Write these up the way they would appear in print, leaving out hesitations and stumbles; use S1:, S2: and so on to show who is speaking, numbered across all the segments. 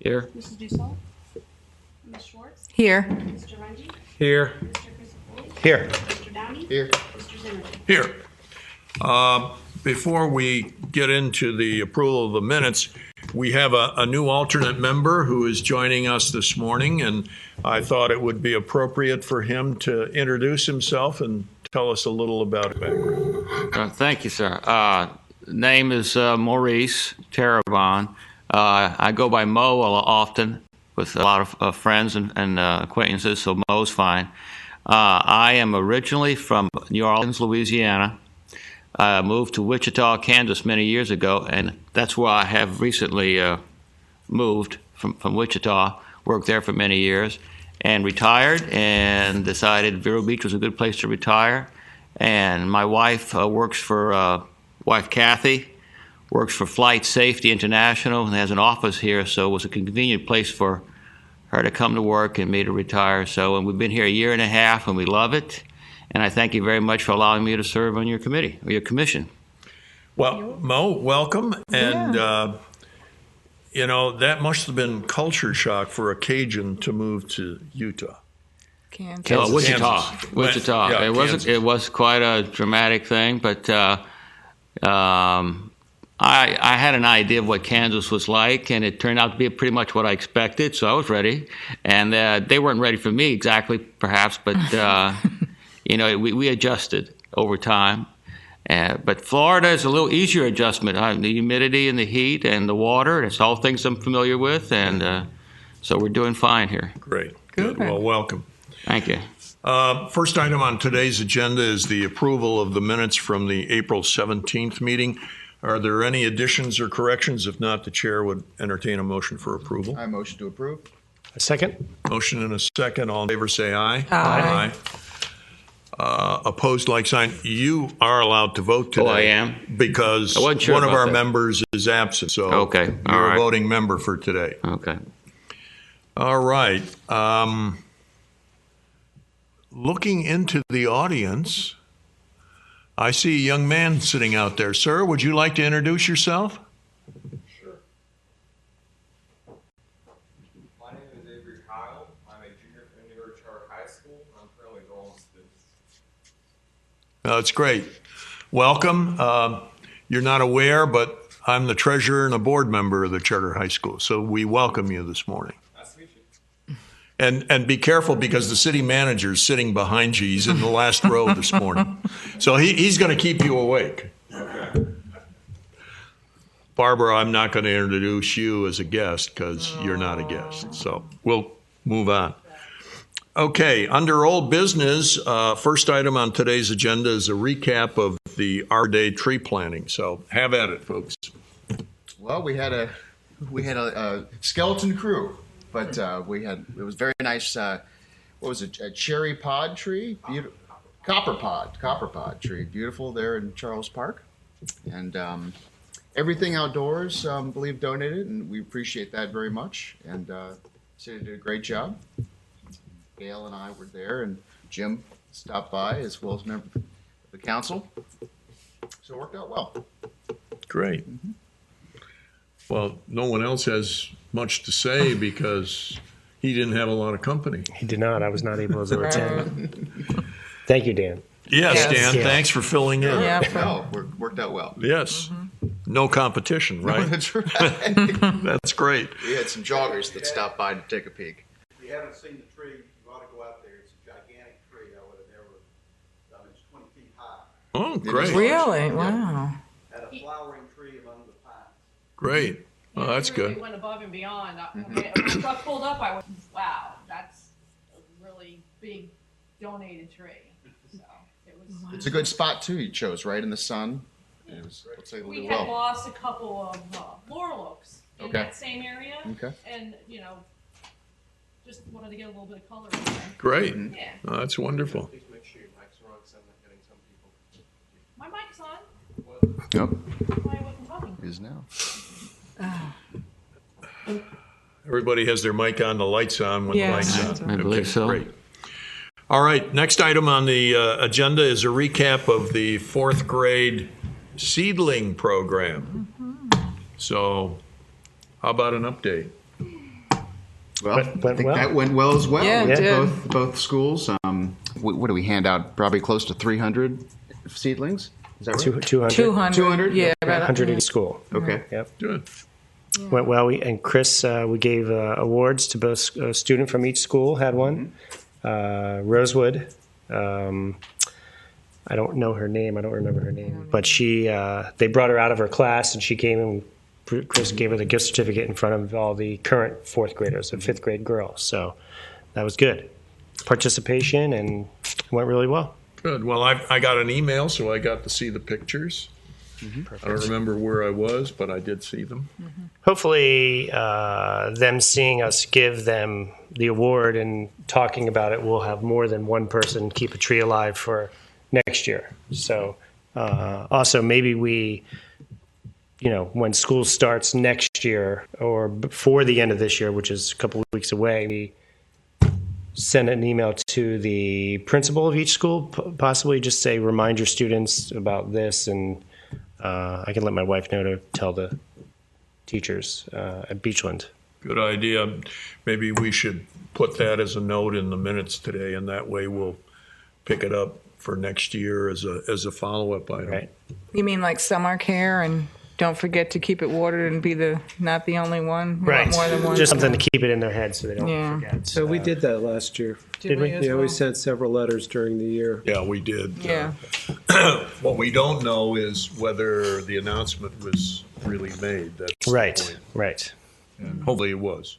S1: Here.
S2: Mrs. Dussault? Ms. Schwartz?
S3: Here.
S2: Mr. Rungy?
S4: Here.
S2: Mr. Chris?
S4: Here.
S2: Mr. Downey?
S5: Here.
S2: Mr. Zimmerman?
S4: Here. Before we get into the approval of the minutes, we have a new alternate member who is joining us this morning, and I thought it would be appropriate for him to introduce himself and tell us a little about his background.
S1: Thank you, sir. Name is Maurice Terrebonne. I go by Mo often with a lot of friends and acquaintances, so Mo's fine. I am originally from New Orleans, Louisiana. I moved to Wichita, Kansas many years ago, and that's where I have recently moved from Wichita, worked there for many years, and retired and decided Vero Beach was a good place to retire. And my wife works for, wife Kathy, works for Flight Safety International and has an office here, so it was a convenient place for her to come to work and me to retire. So, and we've been here a year and a half, and we love it. And I thank you very much for allowing me to serve on your committee, or your commission.
S4: Well, Mo, welcome. And, you know, that must have been culture shock for a Cajun to move to Utah.
S3: Kansas.
S1: Wichita.
S4: Kansas.
S1: Wichita.
S4: Yeah,
S1: It was quite a dramatic thing, but I had an idea of what Kansas was like, and it turned out to be pretty much what I expected, so I was ready. And they weren't ready for me exactly, perhaps, but, you know, we adjusted over time. But Florida is a little easier adjustment. The humidity and the heat and the water, it's all things I'm familiar with, and so we're doing fine here.
S4: Great. Good. Well, welcome.
S1: Thank you.
S4: First item on today's agenda is the approval of the minutes from the April 17th meeting. Are there any additions or corrections? If not, the chair would entertain a motion for approval.
S5: I motion to approve.
S6: A second?
S4: Motion and a second. All in favor say aye.
S3: Aye.
S4: Opposed, like sign. You are allowed to vote today.
S1: Oh, I am?
S4: Because
S1: I wasn't sure
S4: one of
S1: about
S4: our
S1: that.
S4: members is absent, so
S1: Okay, all
S4: you're a
S1: right.
S4: voting member for today.
S1: Okay.
S4: All right. Looking into the audience, I see a young man sitting out there. Sir, would you like to introduce yourself?
S7: Sure. My name is Avery Kyle. I'm a junior at New York Charter High School. I'm currently the only student.
S4: That's great. Welcome. You're not aware, but I'm the treasurer and a board member of the Charter High School, so we welcome you this morning.
S7: Nice to meet you.
S4: And be careful because the city manager is sitting behind you. He's in the last row this morning. So he's going to keep you awake.
S7: Okay.
S4: Barbara, I'm not going to introduce you as a guest because you're not a guest. So we'll move on. Okay, under old business, first item on today's agenda is a recap of the Arbor Day tree planting. So have at it, folks.
S5: Well, we had a skeleton crew, but it was very nice. What was it? A cherry pod tree, copper pod tree, beautiful there in Charles Park, and everything outdoors. I believe donated, and we appreciate that very much. And city did a great job. Gail and I were there, and Jim stopped by as well as member of the council. So it worked out well.
S4: Great. Well, no one else has much to say because he didn't have a lot of company.
S6: He did not. I was not able to attend. Thank you, Dan.
S4: Yes,
S3: Yes.
S4: Dan,
S6: Yeah.
S4: thanks for filling in.
S3: Yeah.
S5: No, worked out well.
S4: Yes. No competition, right?
S5: That's right.
S4: That's great.
S5: We had some joggers that stopped by to take a peek.
S8: If you haven't seen the tree, you ought to go out there. It's a gigantic tree. I would have never, it's 20 feet high.
S4: Oh, great.
S3: Really? Wow.
S8: Had a flowering tree among the pines.
S4: Great. Oh, that's
S2: It really
S4: good.
S2: went above and beyond. When the truck pulled up, I went, wow, that's a really big donated tree. So it was.
S5: It's a good spot too. You chose right in the sun. It was, let's say,
S2: We
S5: really
S2: had
S5: well.
S2: lost a couple of laurel oaks in
S5: Okay.
S2: that same area.
S5: Okay.
S2: And, just wanted to get a little bit of color in there.
S4: Great.
S2: Yeah.
S4: Oh, that's wonderful.
S7: Please make sure your mic's on, because I'm not getting some people.
S2: My mic's on.
S5: Yep.
S2: That's why I wasn't talking.
S5: It is now.
S4: Everybody has their mic on, the lights on when the
S3: Yeah,
S4: light's
S3: that's
S4: on.
S3: right.
S1: I believe so.
S4: Great. All right, next item on the agenda is a recap of the fourth grade seedling program. So how about an update?
S5: Well,
S6: Went
S5: I think
S6: well.
S5: that went well as well.
S3: Yeah, it
S5: with
S3: did.
S5: both schools. What do we hand out? Probably close to 300 seedlings. Is that right?
S6: 200.
S3: 200.
S5: 200?
S3: Yeah,
S5: Okay.
S3: about
S6: 100 at each school.
S5: Okay.
S6: Yep.
S4: Good.
S6: Went well. And Chris, we gave awards to both a student from each school had one. Rosewood. I don't know her name. I don't remember her name. But they brought her out of her class, and she came and Chris gave her the gift certificate in front of all the current fourth graders, and fifth grade girls. So that was good. Participation, and it went really well.
S4: Good. Well, I got an email, so I got to see the pictures. I don't remember where I was, but I did see them.
S6: Hopefully, them seeing us give them the award and talking about it will have more than one person keep a tree alive for next year. So also maybe we, when school starts next year or before the end of this year, which is a couple of weeks away, we send an email to the principal of each school, possibly just say, remind your students about this, and I can let my wife know to tell the teachers at Beachland.
S4: Good idea. Maybe we should put that as a note in the minutes today, and that way we'll pick it up for next year as a follow-up item.
S6: Right.
S3: You mean like summer care, and don't forget to keep it watered and be not the only one? You want
S6: Right.
S3: more than one?
S6: Just something to keep it in their head so they don't
S3: Yeah.
S6: forget.
S9: So we did that last year.
S3: Did we as
S9: Yeah, we
S3: well?
S9: sent several letters during the year.
S4: Yeah, we did.
S3: Yeah.
S4: What we don't know is whether the announcement was really made. That's the
S6: Right,
S4: point.
S6: right.
S4: And hopefully it was.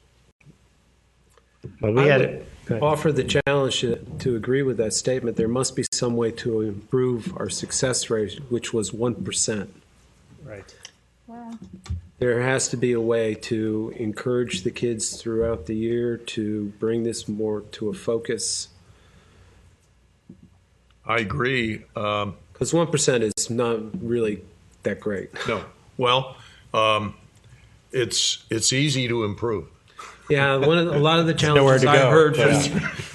S6: But we
S9: I
S6: had
S9: would
S6: it. Go ahead.
S9: offer the challenge to agree with that statement. There must be some way to improve our success rate, which was 1%.
S6: Right.
S9: There has to be a way to encourage the kids throughout the year to bring this more to a focus.
S4: I agree.
S9: Because 1% is not really that great.
S4: No. Well, it's easy to improve.
S9: Yeah, a lot of the
S6: nowhere
S9: challenges
S6: to
S9: I
S6: go,
S9: heard
S6: but,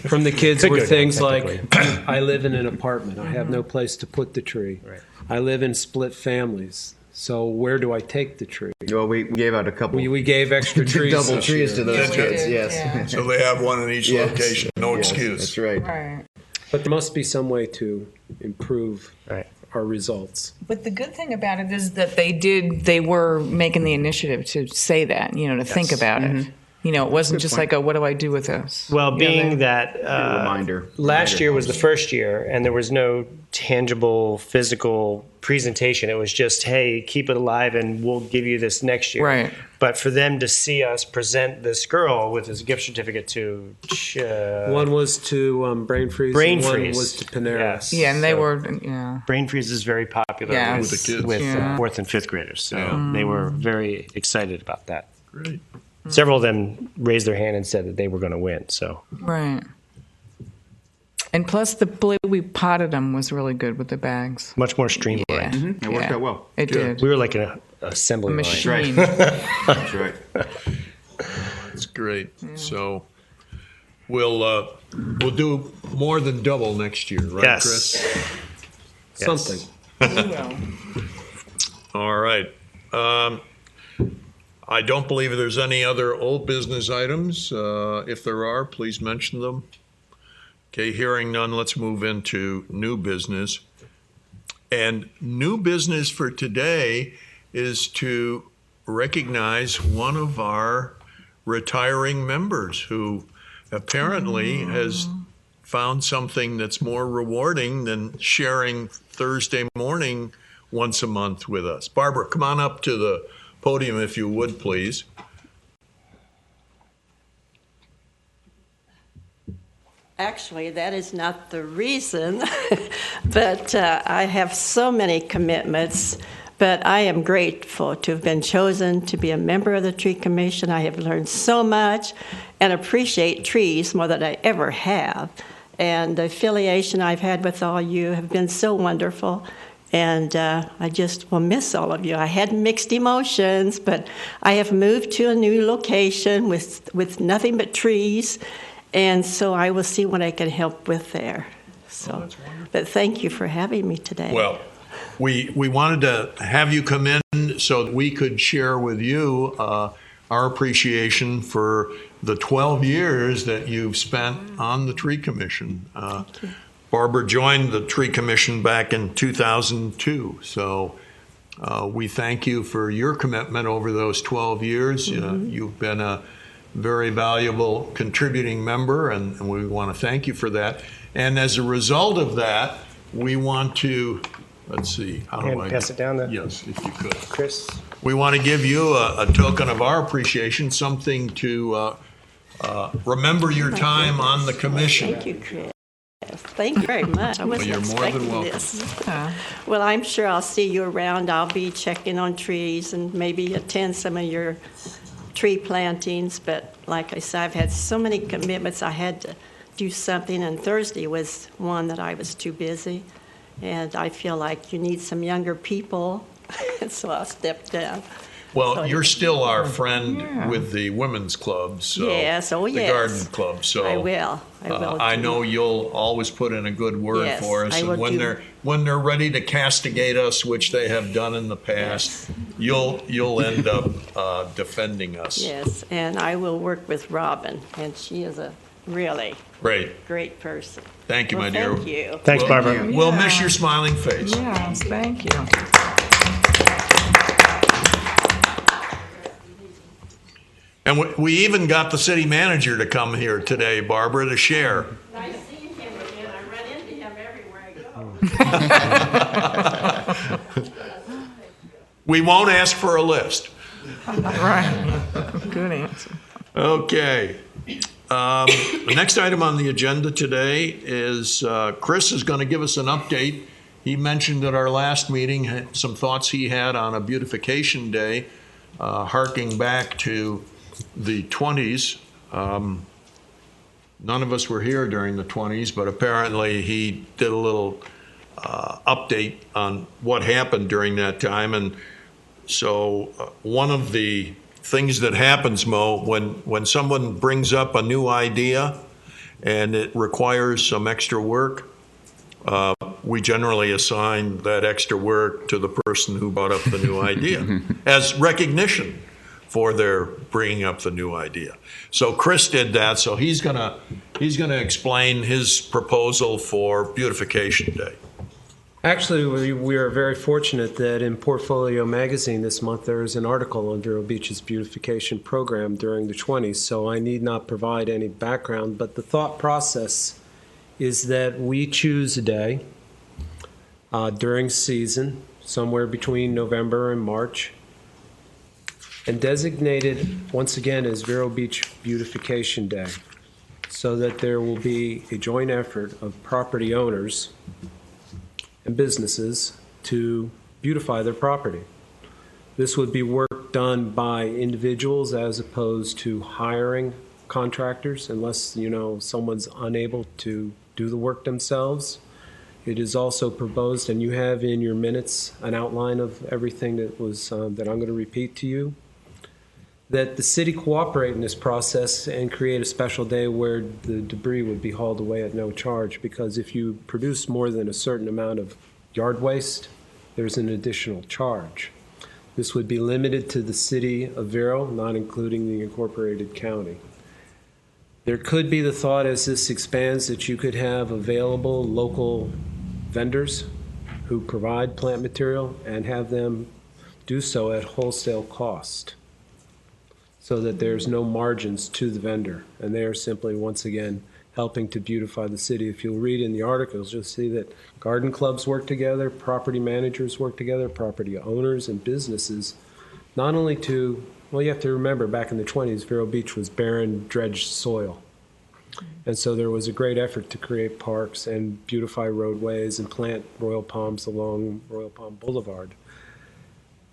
S9: from the kids
S6: It's a
S9: were
S6: good
S9: things
S6: one,
S9: like, I live in an apartment. I have no place to put the tree.
S6: Right.
S9: I live in split families. So where do I take the tree?
S5: Well, we gave out a couple.
S9: We gave extra trees.
S5: double
S9: this
S5: trees
S9: year.
S5: to those
S3: Yeah, we
S5: kids.
S3: did,
S5: Yes.
S3: yeah.
S4: So they have one in each
S5: Yes.
S4: location. No
S5: Yes,
S4: excuse.
S5: That's right.
S3: Right.
S9: But there must be some way to improve
S6: Right.
S9: our results.
S3: But the good thing about it is that they were making the initiative to say that, to think about it. It wasn't just
S5: point.
S3: like, oh, what do I do with this?
S6: Well,
S3: You know,
S6: being
S3: they-
S6: that
S5: Reminder.
S6: last year was the first year and there was no tangible physical presentation. It was just, hey, keep it alive and we'll give you this next year.
S3: Right.
S6: But for them to see us present this girl with this gift certificate to
S9: One was to Brain Freeze.
S6: Brain
S9: and one
S6: Freeze.
S9: was to Panera.
S6: Yes.
S3: Yeah, and they
S6: So
S3: were, yeah.
S6: Brain Freeze is very popular
S3: Yes.
S4: With the kids.
S6: with
S3: Yeah.
S6: fourth and fifth graders. So
S4: Yeah.
S6: they were very excited about that.
S4: Great.
S6: Several of them raised their hand and said that they were going to win. So
S3: Right. And plus, the way we potted them was really good with the bags.
S6: much more streamlined.
S3: Yeah.
S5: It worked
S3: Yeah.
S5: out well.
S3: It did.
S6: We were like an assembly
S3: A
S6: line.
S3: machine.
S5: That's right.
S4: That's great. So we'll do more than double next year, right,
S6: Yes.
S4: Chris?
S9: Something.
S3: We will.
S4: All right. I don't believe there's any other old business items. If there are, please mention them. Okay, hearing none, let's move into new business. And new business for today is to recognize one of our retiring members who apparently has found something that's more rewarding than sharing Thursday morning once a month with us. Barbara, come on up to the podium if you would, please.
S10: Actually, that is not the reason, but I have so many commitments. But I am grateful to have been chosen to be a member of the Tree Commission. I have learned so much and appreciate trees more than I ever have. And the affiliation I've had with all you have been so wonderful. And I just will miss all of you. I had mixed emotions, but I have moved to a new location with nothing but trees. And so I will see what I can help with there. So, but thank you for having me today.
S4: Well, we wanted to have you come in so that we could share with you our appreciation for the 12 years that you've spent on the Tree Commission. Barbara joined the Tree Commission back in 2002, so we thank you for your commitment over those 12 years. You've been a very valuable contributing member, and we want to thank you for that. And as a result of that, we want to, let's see, how do I
S6: pass it down there?
S4: Yes, if you could.
S6: Chris?
S4: We want to give you a token of our appreciation, something to remember your time on the commission.
S10: Thank you, Chris. Thank you very much. I wasn't
S4: you're more than
S10: expecting
S4: welcome.
S10: this. Well, I'm sure I'll see you around. I'll be checking on trees and maybe attend some of your tree plantings. But like I said, I've had so many commitments. I had to do something, and Thursday was one that I was too busy. And I feel like you need some younger people, so I stepped down.
S4: Well,
S10: So-
S4: you're still our friend with the women's club, so
S10: Yes, oh,
S4: the
S10: yes.
S4: garden club. So
S10: I will.
S4: I
S10: do.
S4: know you'll always put in a good word
S10: Yes,
S4: for us,
S10: I
S4: and
S10: will
S4: when they're ready to castigate us, which they have done in the past, you'll end up defending us.
S10: Yes, and I will work with Robin, and she is a really great person.
S4: Thank you,
S10: Well,
S4: my dear.
S10: Thank you.
S6: Thanks, Barbara.
S4: We'll miss your smiling face.
S3: Yes, thank you.
S4: And we even got the city manager to come here today, Barbara, to share.
S10: I see him again. I run into him everywhere I go.
S4: We won't ask for a list.
S3: Right. Good answer.
S4: Okay. The next item on the agenda today is Chris is going to give us an update. He mentioned at our last meeting some thoughts he had on a beautification day, harking back to the 20s. None of us were here during the 20s, but apparently he did a little update on what happened during that time. And so one of the things that happens, Mo, when someone brings up a new idea and it requires some extra work, we generally assign that extra work to the person who brought up the new idea as recognition for their bringing up the new idea. So Chris did that, so he's gonna explain his proposal for Beautification Day.
S9: Actually, we are very fortunate that in Portfolio magazine this month there is an article on Vero Beach's beautification program during the 20s, so I need not provide any background, but the thought process is that we choose a day during season, somewhere between November and March, and designate it once again as Vero Beach Beautification Day, so that there will be a joint effort of property owners and businesses to beautify their property. This would be work done by individuals as opposed to hiring contractors, unless someone's unable to do the work themselves. It is also proposed, and you have in your minutes an outline of everything that was that I'm going to repeat to you, that the city cooperate in this process and create a special day where the debris would be hauled away at no charge, because if you produce more than a certain amount of yard waste, there's an additional charge. This would be limited to the city of Vero, not including the incorporated county. There could be the thought as this expands that you could have available local vendors who provide plant material and have them do so at wholesale cost, so that there's no margins to the vendor, and they are simply, once again, helping to beautify the city. If you'll read in the articles, you'll see that garden clubs work together, property managers work together, property owners and businesses, not only to, well, you have to remember back in the 20s, Vero Beach was barren, dredged soil. And so there was a great effort to create parks and beautify roadways and plant royal palms along Royal Palm Boulevard.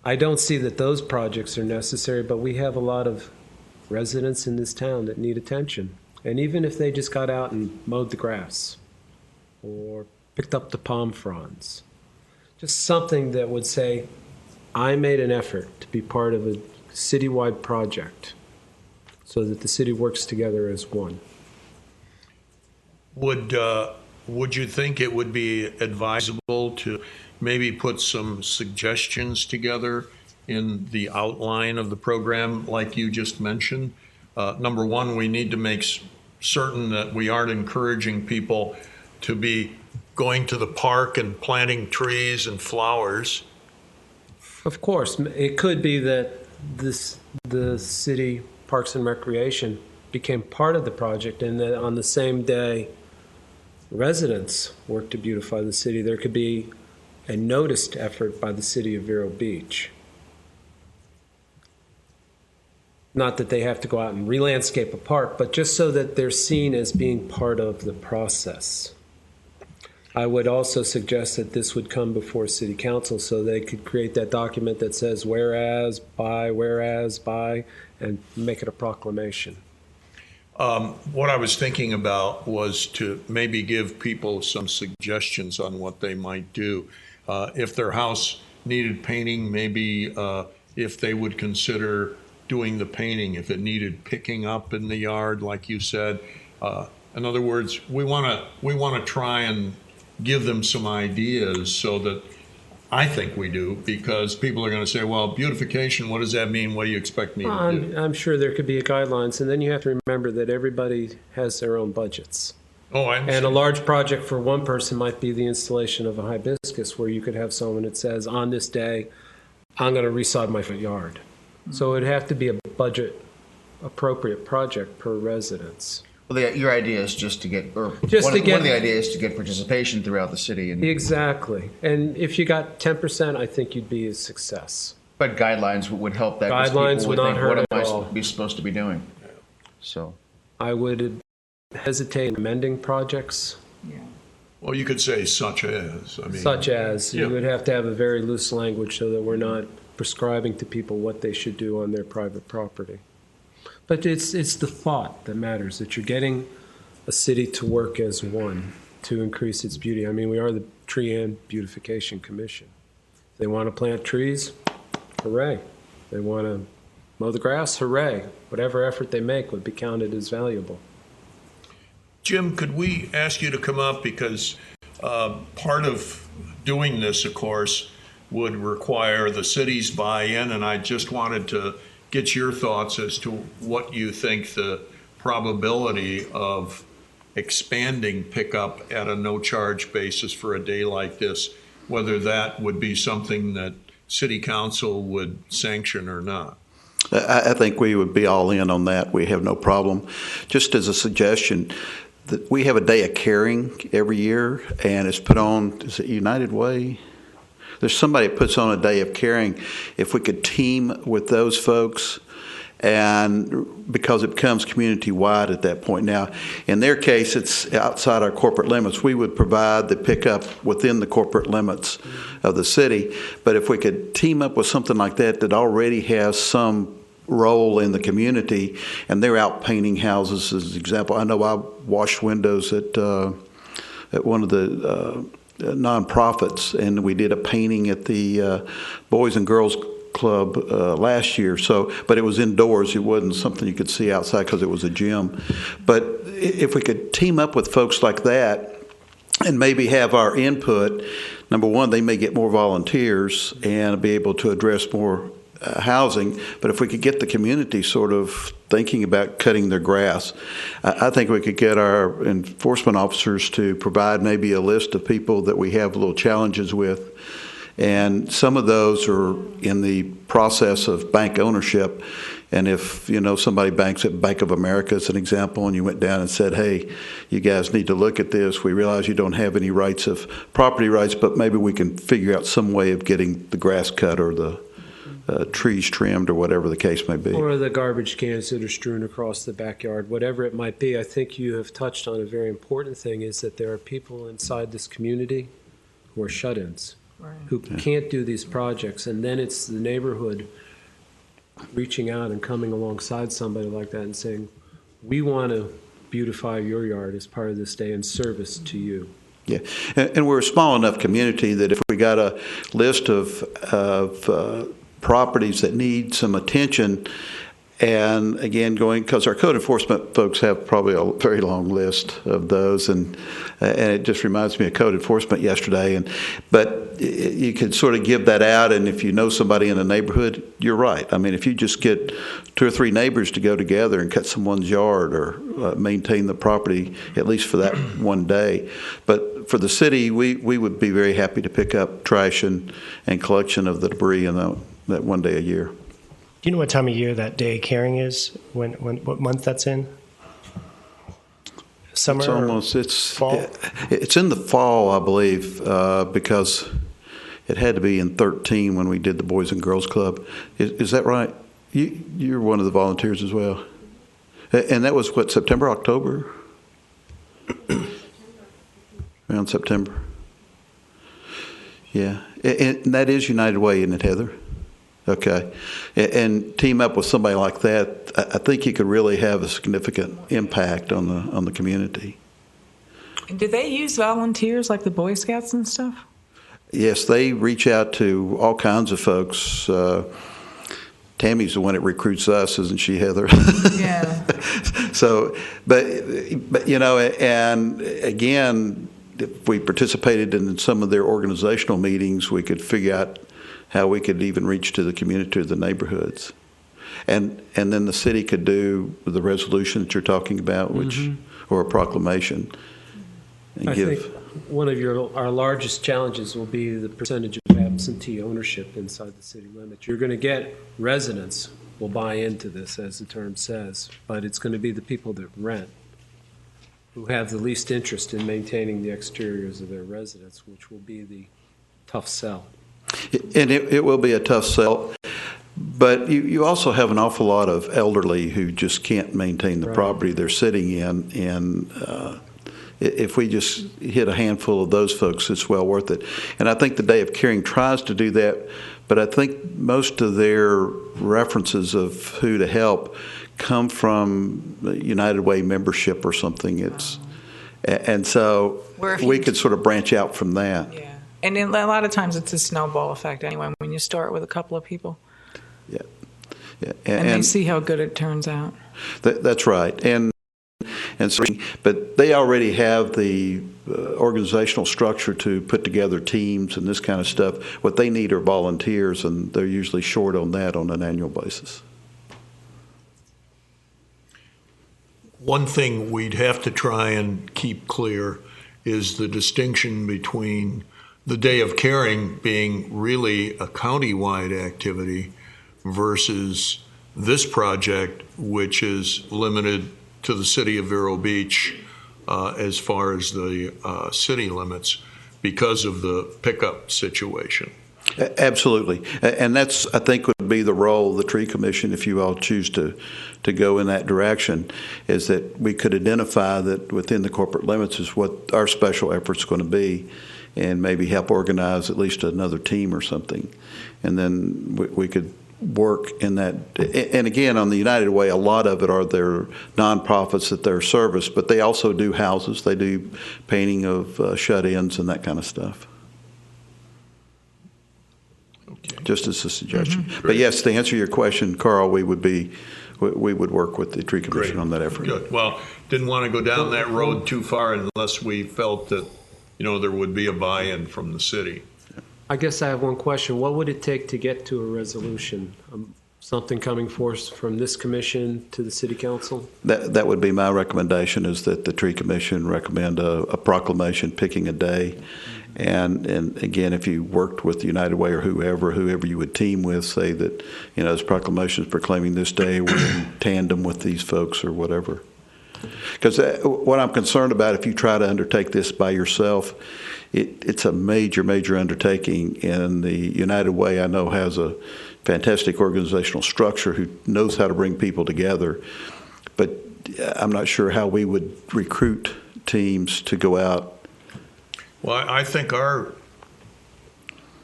S9: I don't see that those projects are necessary, but we have a lot of residents in this town that need attention. And even if they just got out and mowed the grass or picked up the palm fronds, just something that would say, I made an effort to be part of a citywide project so that the city works together as one.
S4: Would you think it would be advisable to maybe put some suggestions together in the outline of the program, like you just mentioned. Number one, we need to make certain that we aren't encouraging people to be going to the park and planting trees and flowers.
S9: Of course, it could be that the city Parks and Recreation became part of the project, and that on the same day residents work to beautify the city, there could be a noticed effort by the city of Vero Beach. Not that they have to go out and re-landscape a park, but just so that they're seen as being part of the process. I would also suggest that this would come before City Council so they could create that document that says whereas, by, and make it a proclamation.
S4: What I was thinking about was to maybe give people some suggestions on what they might do. If their house needed painting, maybe if they would consider doing the painting, if it needed picking up in the yard, like you said. In other words, we want to try and give them some ideas so that I think we do, because people are going to say, well, beautification, what does that mean? What do you expect me to do?
S9: I'm sure there could be guidelines, and then you have to remember that everybody has their own budgets.
S4: Oh, I understand.
S9: And a large project for one person might be the installation of a hibiscus, where you could have someone that says, on this day, I'm going to resod my front yard. So it'd have to be a budget-appropriate project per residence.
S5: Well, your idea is just to get, or
S9: Just
S5: one,
S9: to
S5: one
S9: get-
S5: of the ideas is to get participation throughout the city. And
S9: Exactly. And if you got 10%, I think you'd be a success.
S5: but guidelines would help that. 'cause
S9: Guidelines
S5: people
S9: would not
S5: think,
S9: hurt
S5: what am
S9: at
S5: I
S9: all.
S5: be supposed to be doing? So
S9: I would hesitate in amending projects,
S4: Well, you could say such as. I mean,
S9: such as
S4: Yeah.
S9: you would have to have a very loose language so that we're not prescribing to people what they should do on their private property. But it's the thought that matters, that you're getting a city to work as one to increase its beauty. I mean, we are the Tree and Beautification Commission. If they want to plant trees, hooray. They want to mow the grass, hooray. Whatever effort they make would be counted as valuable.
S4: Jim, could we ask you to come up, because part of doing this, of course, would require the city's buy-in, and I just wanted to get your thoughts as to what you think the probability of expanding pickup at a no-charge basis for a day like this, whether that would be something that City Council would sanction or not.
S11: I think we would be all in on that. We have no problem. Just as a suggestion, that we have a day of caring every year, and it's put on, is it United Way? There's somebody that puts on a day of caring. If we could team with those folks, and because it becomes community-wide at that point. Now, in their case, it's outside our corporate limits. We would provide the pickup within the corporate limits of the city. But if we could team up with something like that that already has some role in the community, and they're out painting houses, as an example. I know I washed windows at one of the nonprofits, and we did a painting at the Boys and Girls Club last year. So, but it was indoors. It wasn't something you could see outside because it was a gym. But if we could team up with folks like that and maybe have our input, number one, they may get more volunteers and be able to address more housing. But if we could get the community sort of thinking about cutting their grass, I think we could get our enforcement officers to provide maybe a list of people that we have little challenges with. And some of those are in the process of bank ownership. And if, somebody banks at Bank of America, as an example, and you went down and said, hey, you guys need to look at this. We realize you don't have any rights of property rights, but maybe we can figure out some way of getting the grass cut or the trees trimmed or whatever the case may be.
S9: Or the garbage cans that are strewn across the backyard, whatever it might be. I think you have touched on a very important thing, is that there are people inside this community who are shut-ins, who can't do these projects. And then it's the neighborhood reaching out and coming alongside somebody like that and saying, we want to beautify your yard as part of this day in service to you.
S11: Yeah, and we're a small enough community that if we got a list of properties that need some attention, And again, because our code enforcement folks have probably a very long list of those, and it just reminds me of code enforcement yesterday. But you could sort of give that out, and if you know somebody in the neighborhood, you're right. I mean, if you just get 2 or 3 neighbors to go together and cut someone's yard or maintain the property, at least for that one day. But for the city, we would be very happy to pick up trash and collection of the debris in that one day a year.
S6: Do you know what time of year that day of caring is? What month that's in? Summer? It's fall.
S11: It's in the fall, I believe, because it had to be in 13 when we did the Boys and Girls Club. Is that right? You're one of the volunteers as well, and that was what, September, October, around September. Yeah, and that is United Way, isn't it, Heather? Okay, and team up with somebody like that, I think you could really have a significant impact on the community.
S3: And do they use volunteers like the Boy Scouts and stuff?
S11: Yes, they reach out to all kinds of folks. Tammy's the one that recruits us, isn't she, Heather?
S3: Yeah.
S11: So, but and again, if we participated in some of their organizational meetings, we could figure out how we could even reach to the community or the neighborhoods. And then the city could do the resolution that you're talking about, which or a proclamation. And
S9: I think one of our largest challenges will be the percentage of absentee ownership inside the city limits. You're going to get residents will buy into this, as the term says, but it's going to be the people that rent who have the least interest in maintaining the exteriors of their residence, which will be the tough sell.
S11: And it will be a tough sell, but you also have an awful lot of elderly who just can't maintain the property they're sitting in, and if we just hit a handful of those folks, it's well worth it. And I think the Day of Caring tries to do that, but I think most of their references of who to help come from United Way membership or something. And so we could sort of branch out from that.
S3: Yeah. And a lot of times it's a snowball effect anyway when you start with a couple of people.
S11: Yeah.
S3: And they see how good it turns out.
S11: That's right. And so, but they already have the organizational structure to put together teams and this kind of stuff. What they need are volunteers, and they're usually short on that on an annual basis.
S4: One thing we'd have to try and keep clear is the distinction between the Day of Caring being really a county-wide activity versus this project, which is limited to the city of Vero Beach as far as the city limits because of the pickup situation.
S11: Absolutely. And that's, I think, would be the role of the Tree Commission if you all choose to go in that direction, is that we could identify that within the corporate limits is what our special effort's going to be, and maybe help organize at least another team or something. And then we could work in that. And again, on the United Way, a lot of it are their nonprofits that they're service, but they also do houses. They do painting of shut-ins and that kind of stuff. Okay. Just as a suggestion. But yes, to answer your question, Carl, we would work with the Tree Commission on that effort.
S4: Good. Well, didn't want to go down that road too far unless we felt that there would be a buy-in from the city.
S9: I guess I have one question. What would it take to get to a resolution? Something coming forth from this commission to the city council?
S11: That would be my recommendation, is that the Tree Commission recommend a proclamation picking a day. And again, if you worked with the United Way or whoever you would team with, say that, this proclamation is proclaiming this day, we're in tandem with these folks or whatever. Because what I'm concerned about, if you try to undertake this by yourself, it's a major, major undertaking. And the United Way, I know, has a fantastic organizational structure who knows how to bring people together. But I'm not sure how we would recruit teams to go out.
S4: Well, I think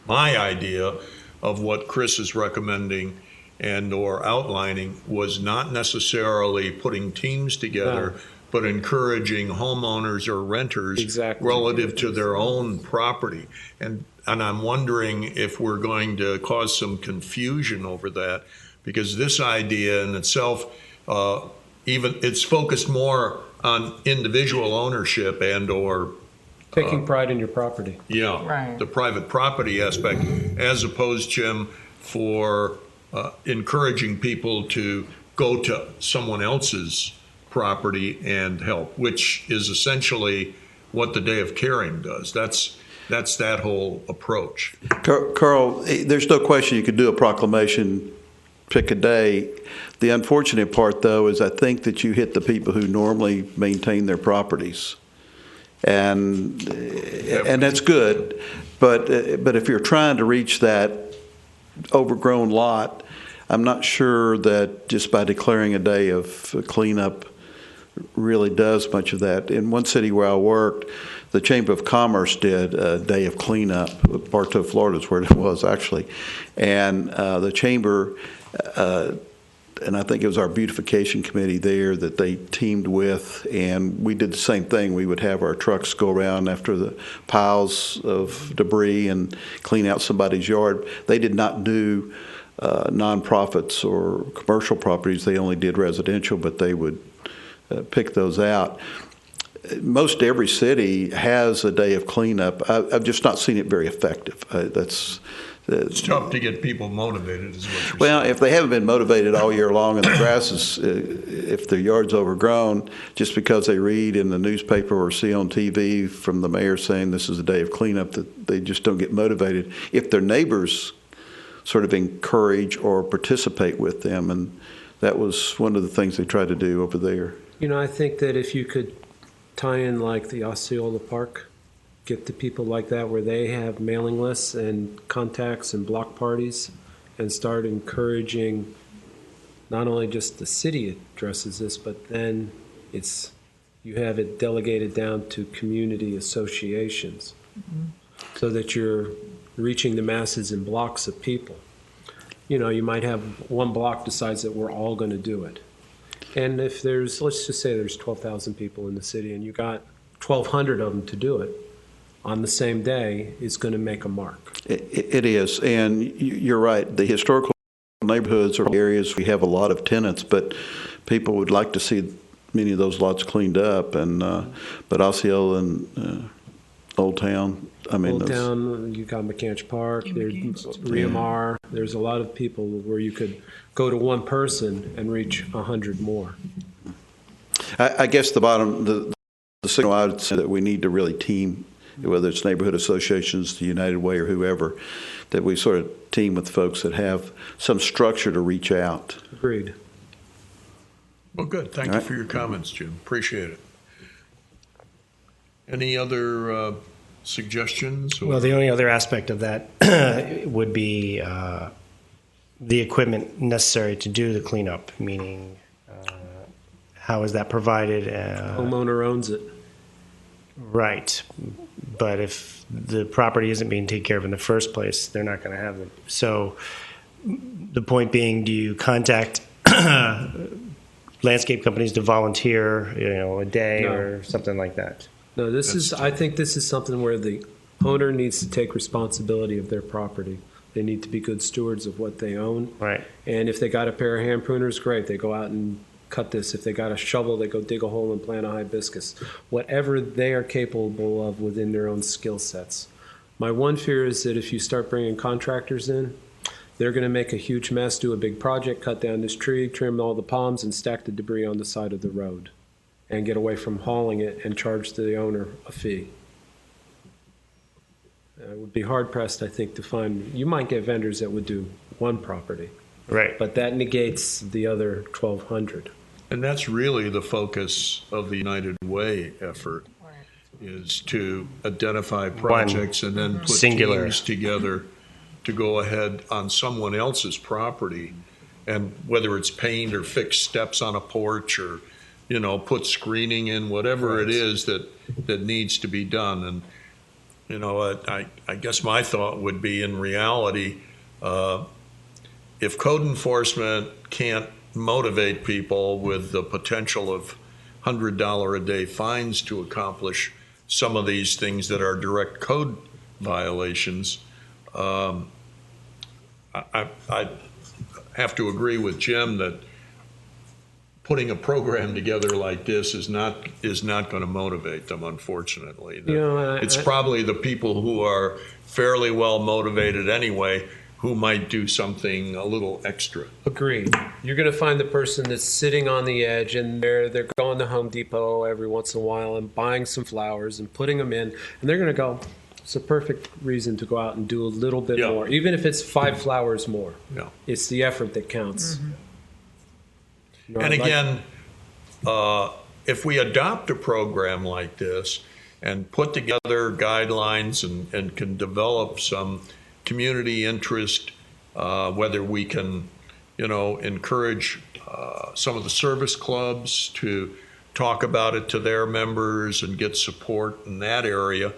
S4: my idea of what Chris is recommending and or outlining was not necessarily putting teams together, but encouraging homeowners or renters relative to their own property. And I'm wondering if we're going to cause some confusion over that, because this idea in itself, even it's focused more on individual ownership and or
S9: Taking pride in your property.
S4: yeah,
S3: Right.
S4: the private property aspect, as opposed, Jim, for encouraging people to go to someone else's property and help, which is essentially what the Day of Caring does. That's that whole approach.
S11: Carl, there's no question you could do a proclamation, pick a day. The unfortunate part, though, is I think that you hit the people who normally maintain their properties. And that's good, but if you're trying to reach that overgrown lot, I'm not sure that just by declaring a day of cleanup really does much of that. In one city where I worked, the Chamber of Commerce did a day of cleanup. Bartow, Florida is where it was actually, and the chamber. And I think it was our beautification committee there that they teamed with, and we did the same thing. We would have our trucks go around after the piles of debris and clean out somebody's yard. They did not do nonprofits or commercial properties. They only did residential, but they would pick those out. Most every city has a day of cleanup. I've just not seen it very effective.
S4: It's tough to get people motivated, is what you're
S11: Well,
S4: saying.
S11: if they haven't been motivated all year long and the grass is, if their yard's overgrown, just because they read in the newspaper or see on TV from the mayor saying this is a day of cleanup, that they just don't get motivated. If their neighbors sort of encourage or participate with them, and that was one of the things they tried to do over there.
S9: You know, I think that if you could tie in like the Osceola Park, get to people like that where they have mailing lists and contacts and block parties, and start encouraging not only just the city addresses this, but then you have it delegated down to community associations, so that you're reaching the masses in blocks of people. You know, you might have one block decides that we're all going to do it. And if there's, let's just say there's 12,000 people in the city and you got 1,200 of them to do it on the same day, it's going to make a mark.
S11: It is, and you're right. The historical neighborhoods are areas we have a lot of tenants, but people would like to see many of those lots cleaned up. And but Osceola and Old Town, I mean,
S9: Old Town, you got McCanch Park, there's Riamar. There's a lot of people where you could go to one person and reach 100 more.
S11: I guess the signal I would say that we need to really team, whether it's neighborhood associations, the United Way, or whoever, that we sort of team with folks that have some structure to reach out.
S9: Agreed.
S4: Well, good. Thank you for your comments, Jim. Appreciate it. Any other suggestions?
S6: Well, the only other aspect of that would be the equipment necessary to do the cleanup, meaning how is that provided?
S9: Homeowner owns it.
S6: Right. But if the property isn't being taken care of in the first place, they're not going to have them. So the point being, do you contact landscape companies to volunteer, a day or something like that?
S9: No, I think this is something where the owner needs to take responsibility of their property. They need to be good stewards of what they own.
S6: Right.
S9: And if they got a pair of hand pruners, great. They go out and cut this. If they got a shovel, they go dig a hole and plant a hibiscus. Whatever they are capable of within their own skill sets. My one fear is that if you start bringing contractors in, they're going to make a huge mess, do a big project, cut down this tree, trim all the palms, and stack the debris on the side of the road, and get away from hauling it and charge the owner a fee. It would be hard-pressed, I think, to find. You might get vendors that would do one property.
S6: Right.
S9: But that negates the other 1,200.
S4: And that's really the focus of the United Way effort, is to identify projects and then put
S6: singular
S4: teams together to go ahead on someone else's property, and whether it's paint or fix steps on a porch or put screening in, whatever it is that needs to be done. And I guess my thought would be, in reality, if code enforcement can't motivate people with the potential of $100 a day fines to accomplish some of these things that are direct code have to agree with Jim that putting a program together like this is not going to motivate them, unfortunately. It's probably the people who are fairly well motivated anyway who might do something a little extra.
S9: Agreed. You're going to find the person that's sitting on the edge, and they're going to Home Depot every once in a while and buying some flowers and putting them in, and they're going to go, it's a perfect reason to go out and do a little bit more, even if it's 5 flowers more.
S4: Yeah.
S9: It's the effort that counts.
S4: And again, if we adopt a program like this and put together guidelines and can develop some community interest, whether we can, encourage some of the service clubs to talk about it to their members and get support in that area.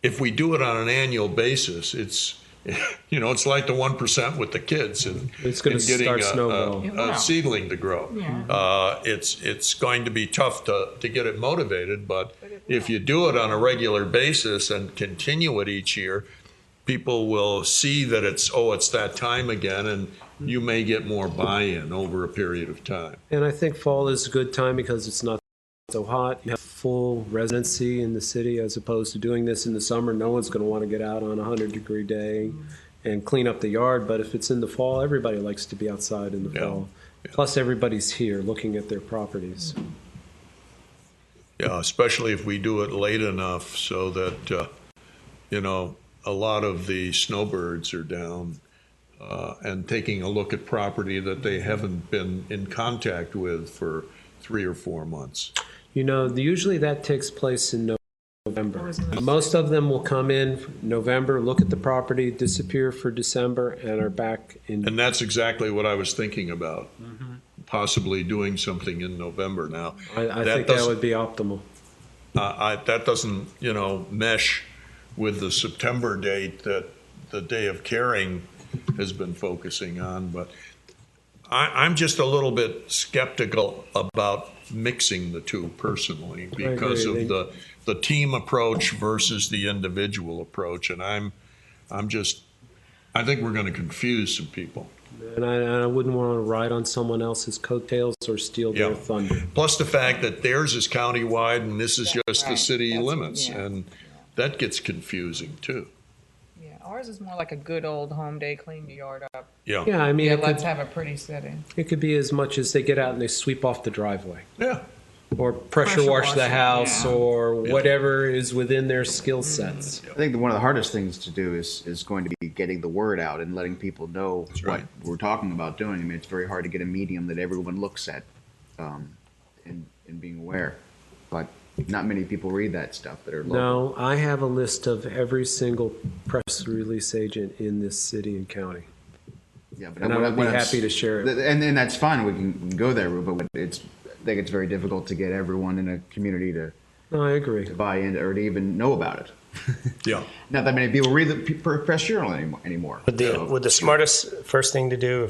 S4: If we do it on an annual basis, it's like the 1% with the kids and
S9: it's going to start snowballing.
S4: A seedling to grow. Yeah. It's going to be tough to get it motivated, but if you do it on a regular basis and continue it each year, people will see that it's that time again, and you may get more buy-in over a period of time.
S9: And I think fall is a good time because it's not so hot. You have full residency in the city as opposed to doing this in the summer. No one's going to want to get out on a 100-degree day and clean up the yard. But if it's in the fall, everybody likes to be outside in the fall. Yeah. Plus, everybody's here looking at their properties.
S4: Yeah, especially if we do it late enough so that, a lot of the snowbirds are down and taking a look at property that they haven't been in contact with for 3 or 4 months.
S9: Usually that takes place in November. Most of them will come in November, look at the property, disappear for December, and are back in.
S4: And that's exactly what I was thinking about, possibly doing something in November now.
S9: I think that would be optimal.
S4: That doesn't, mesh with the September date that the Day of Caring has been focusing on. But I'm just a little bit skeptical about mixing the two personally because of the team approach versus the individual approach. And I think we're going to confuse some people.
S9: And I wouldn't want to ride on someone else's coattails or steal their thunder.
S4: Plus the fact that theirs is countywide and this is just the city limits. And that gets confusing too.
S3: Yeah, ours is more like a good old home day, clean your yard up.
S4: Yeah.
S9: Yeah, I mean,
S3: Let's have a pretty setting.
S9: It could be as much as they get out and they sweep off the driveway.
S4: Yeah.
S9: Or pressure wash the house or whatever is within their skill sets.
S5: I think one of the hardest things to do is going to be getting the word out and letting people know what we're talking about doing. I mean, it's very hard to get a medium that everyone looks at and being aware. But not many people read that stuff that are local.
S9: No, I have a list of every single press release agent in this city and county.
S5: Yeah, but
S9: and I would be happy to share it.
S5: And that's fine. We can go there, but I think it's very difficult to get everyone in a community to.
S9: No, I agree.
S5: To buy in or to even know about it.
S4: Yeah.
S5: Not that many people read the press journal anymore.
S6: Would the smartest first thing to do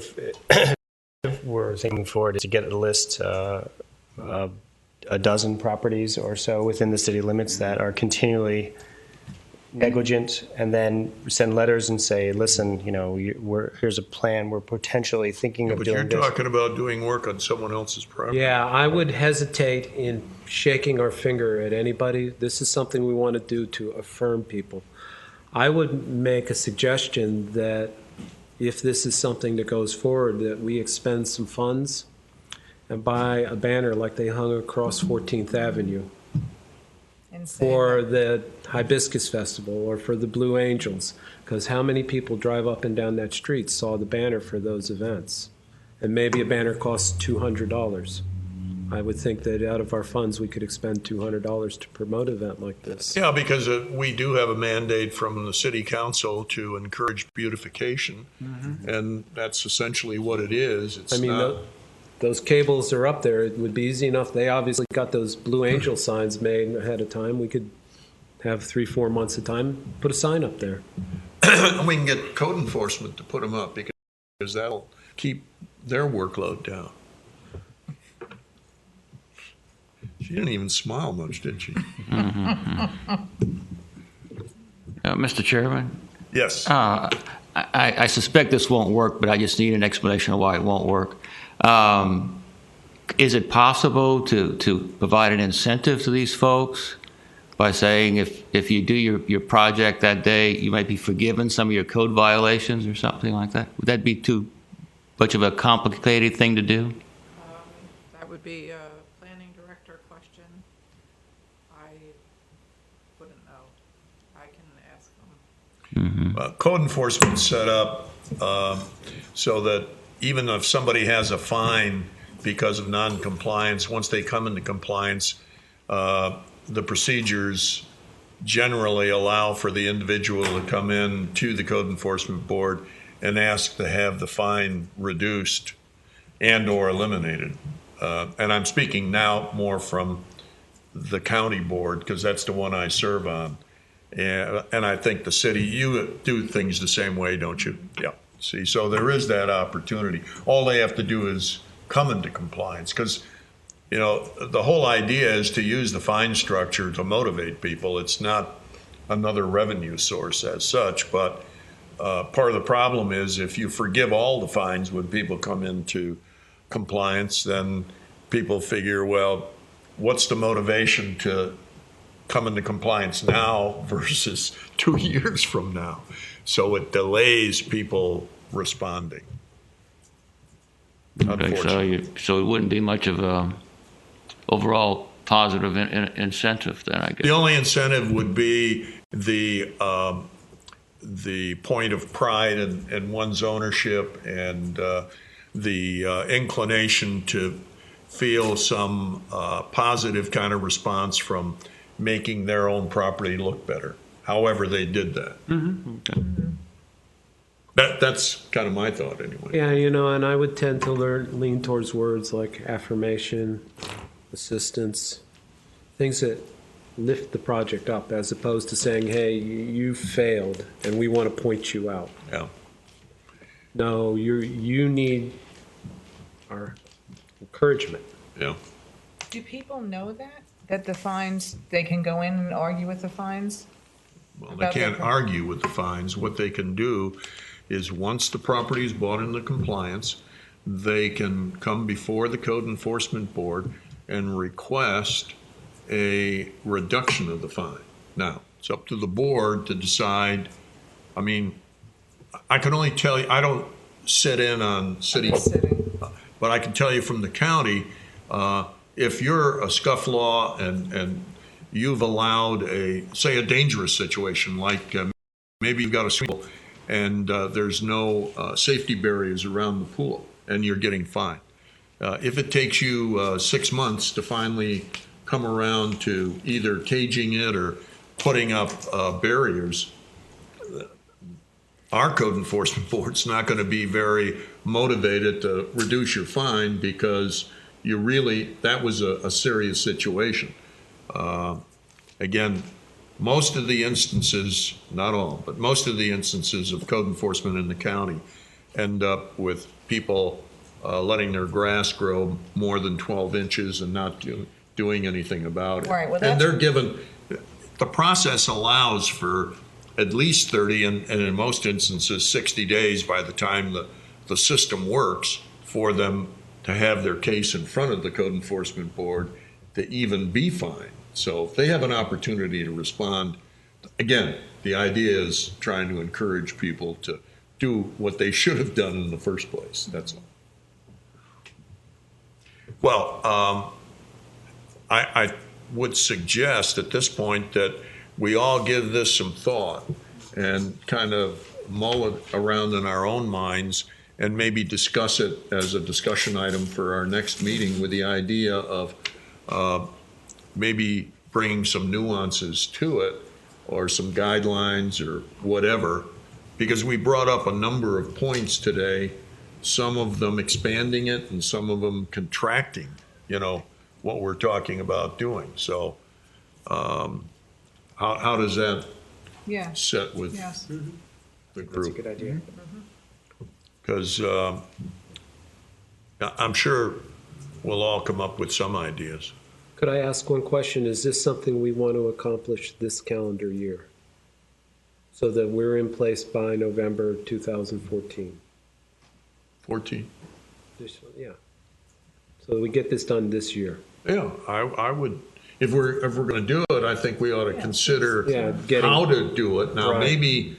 S6: if we're thinking forward is to get a list of a dozen properties or so within the city limits that are continually negligent, and then send letters and say, listen, here's a plan. We're potentially thinking of doing this.
S4: But you're talking about doing work on someone else's property.
S9: Yeah, I would hesitate in shaking our finger at anybody. This is something we want to do to affirm people. I would make a suggestion that if this is something that goes forward, that we expend some funds and buy a banner like they hung across 14th Avenue for the Hibiscus Festival or for the Blue Angels, because how many people drive up and down that street saw the banner for those events? And maybe a banner costs $200. I would think that out of our funds we could expend $200 to promote an event like this.
S4: Yeah, because we do have a mandate from the city council to encourage beautification, and that's essentially what it is. It's
S9: those cables are up there. It would be easy enough. They obviously got those Blue Angel signs made ahead of time. We could have 3-4 months of time, put a sign up there.
S4: We can get code enforcement to put them up because that'll keep their workload down. She didn't even smile much, did she?
S1: Mr. Chairman?
S4: Yes.
S1: I suspect this won't work, but I just need an explanation of why it won't work. Is it possible to provide an incentive to these folks by saying if you do your project that day, you might be forgiven some of your code violations or something like that? Would that be too much of a complicated thing to do?
S2: That would be a planning director question. I wouldn't know. I can ask them.
S4: Code enforcement set up so that even if somebody has a fine because of non-compliance, once they come into compliance, the procedures generally allow for the individual to come in to the code enforcement board and ask to have the fine reduced and or eliminated. And I'm speaking now more from the county board because that's the one I serve on. And I think the city, you do things the same way, don't you? Yeah. See, so there is that opportunity. All they have to do is come into compliance because, you know, the whole idea is to use the fine structure to motivate people. It's not another revenue source as such, but part of the problem is if you forgive all the fines when people come into compliance, then people figure, well, what's the motivation to come into compliance now versus 2 years from now? So it delays people responding.
S1: Okay, so it wouldn't be much of a overall positive incentive then, I guess.
S4: The only incentive would be the point of pride in one's ownership and the inclination to feel some positive kind of response from making their own property look better, however they did that.
S1: Okay.
S4: That's kind of my thought anyway.
S9: Yeah, you know, and I would tend to lean towards words like affirmation, assistance, things that lift the project up, as opposed to saying, hey, you failed and we want to point you out.
S4: Yeah.
S9: No, you need our encouragement.
S4: Yeah.
S3: Do people know that the fines, they can go in and argue with the fines?
S4: Well, they can't argue with the fines. What they can do is once the property is brought into compliance, they can come before the code enforcement board and request a reduction of the fine. Now, it's up to the board to decide. I mean, I can only tell you, I don't sit in on city, but I can tell you from the county, if you're a scufflaw and you've allowed say a dangerous situation, like maybe you've got a swimming pool and there's no safety barriers around the pool and you're getting fined. If it takes you 6 months to finally come around to either caging it or putting up barriers, our code enforcement board's not going to be very motivated to reduce your fine because that was a serious situation. Again, most of the instances, not all, but most of the instances of code enforcement in the county end up with people letting their grass grow more than 12 inches and not doing anything about it.
S3: Right, well,
S4: and they're given, the process allows for at least 30 and in most instances 60 days by the time the system works for them to have their case in front of the code enforcement board to even be fined. So if they have an opportunity to respond, again, the idea is trying to encourage people to do what they should have done in the first place. That's all. Well, I would suggest at this point that we all give this some thought and kind of mull it around in our own minds and maybe discuss it as a discussion item for our next meeting with the idea of maybe bringing some nuances to it or some guidelines or whatever, because we brought up a number of points today, some of them expanding it and some of them contracting, what we're talking about doing. So how does that sit with the group?
S9: That's a good idea.
S4: Because I'm sure we'll all come up with some ideas.
S9: Could I ask one question? Is this something we want to accomplish this calendar year? so that we're in place by November 2014.
S4: 14.
S9: Yeah. So that we get this done this year.
S4: Yeah, I would, if we're going to do it, I think we ought to consider how to do it. Now,
S9: Right.
S4: maybe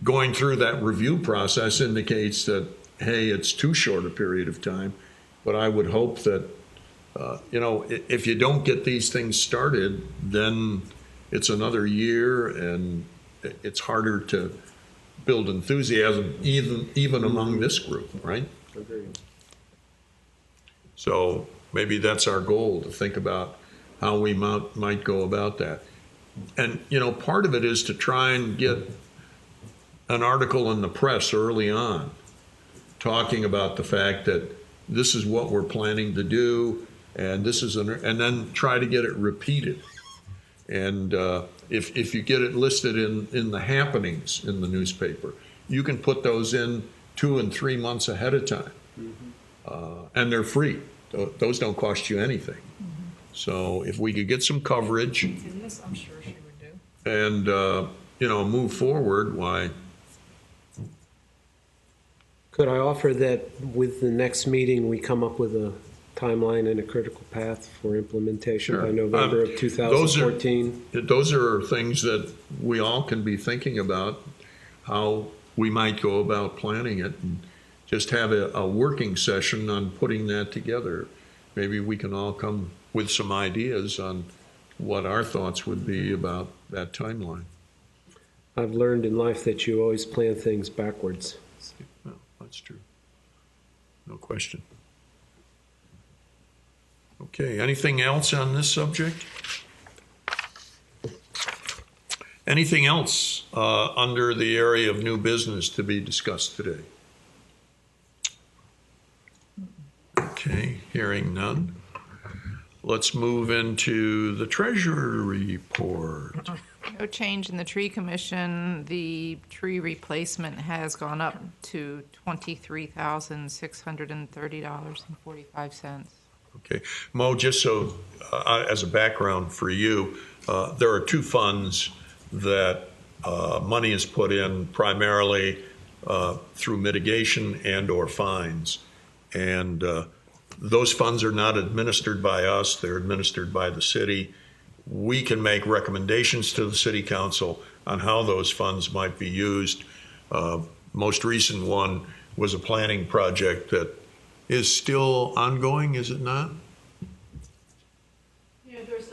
S4: going through that review process indicates that, hey, it's too short a period of time. But I would hope that, if you don't get these things started, then it's another year and it's harder to build enthusiasm even among this group, right?
S9: Agreed.
S4: So maybe that's our goal, to think about how we might go about that. And, part of it is to try and get an article in the press early on talking about the fact that this is what we're planning to do, and and then try to get it repeated. And if you get it listed in the happenings in the newspaper, you can put those in 2 and 3 months ahead of time. And they're free. Those don't cost you anything. So if we could get some coverage
S3: This, I'm sure she would do.
S4: and, move forward, why?
S9: Could I offer that with the next meeting, we come up with a timeline and a critical path for implementation by November of 2014?
S4: Those are things that we all can be thinking about, how we might go about planning it, and just have a working session on putting that together. Maybe we can all come with some ideas on what our thoughts would be about that timeline.
S9: I've learned in life that you always plan things backwards.
S4: Well, that's true. No question. Okay, anything else on this subject? Anything else under the area of new business to be discussed today? Okay, hearing none. Let's move into the treasury report.
S12: No change in the tree commission. The tree replacement has gone up to $23,630.45.
S4: Okay, Mo, just so as a background for you, there are two funds that money is put in primarily through mitigation and or fines. And those funds are not administered by us, they're administered by the city. We can make recommendations to the city council on how those funds might be used. Most recent one was a planning project that is still ongoing, is it not?
S2: Yeah, there's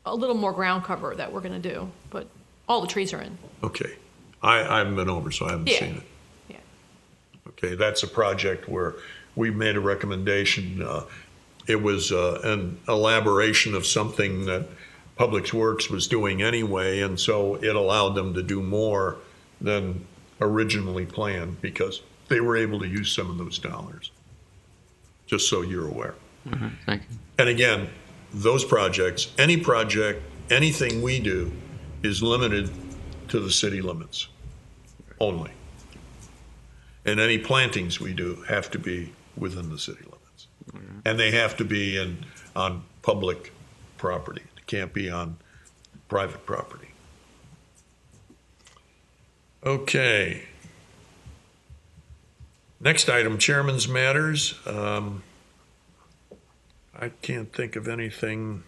S2: a little more ground cover that we're gonna do, but all the trees are in.
S4: Okay. I haven't been over, so I haven't seen it.
S2: Yeah.
S4: Okay, that's a project where we made a recommendation. It was an elaboration of something that Public Works was doing anyway, and so it allowed them to do more than originally planned because they were able to use some of those dollars, just so you're aware.
S1: Thank you.
S4: And again, those projects, anything we do is limited to the city limits only. And any plantings we do have to be within the city limits. And they have to be on public property. It can't be on private property. Okay. Next item, Chairman's Matters. I can't think of anything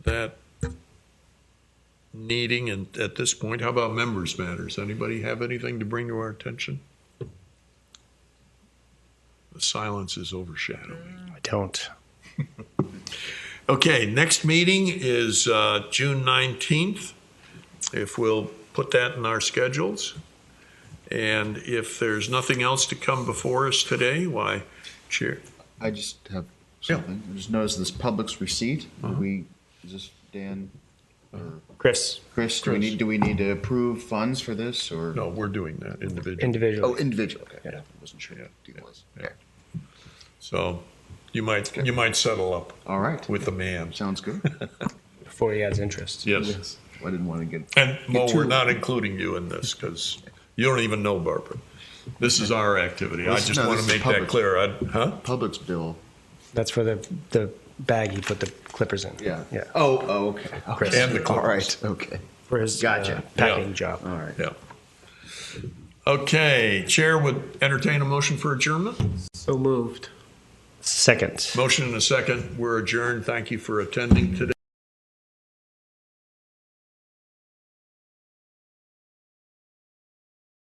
S4: that needing at this point. How about Members' Matters? Anybody have anything to bring to our attention? The silence is overshadowing.
S6: I don't.
S4: Okay, next meeting is June 19th, if we'll put that in our schedules. And if there's nothing else to come before us today, why, Chair?
S5: I just have something. I just noticed this Publix receipt. Is this Dan or
S6: Chris.
S5: Do we need to approve funds for this or?
S4: No, we're doing that individually.
S6: Individually.
S5: Oh, individual. Okay.
S6: Yeah.
S5: I wasn't sure what the deal was.
S4: Yeah. So you might settle up
S5: All right.
S4: with the man.
S5: Sounds good.
S6: Before he adds interest.
S4: Yes.
S5: I didn't want to get.
S4: And Mo, we're not including you in this because you don't even know Barbara. This is our activity. I just want to make that clear.
S5: Publix bill.
S6: That's for the bag he put the clippers in.
S5: Yeah.
S6: Yeah.
S5: Oh, okay.
S6: Chris.
S4: And the
S5: All
S4: clippers.
S5: right. Okay.
S6: for his
S5: Gotcha.
S6: packing
S4: Yeah.
S6: job.
S5: All right.
S4: Yeah. Okay, Chair would entertain a motion for adjournment.
S9: So moved.
S6: Second.
S4: Motion and a second. We're adjourned. Thank you for attending today.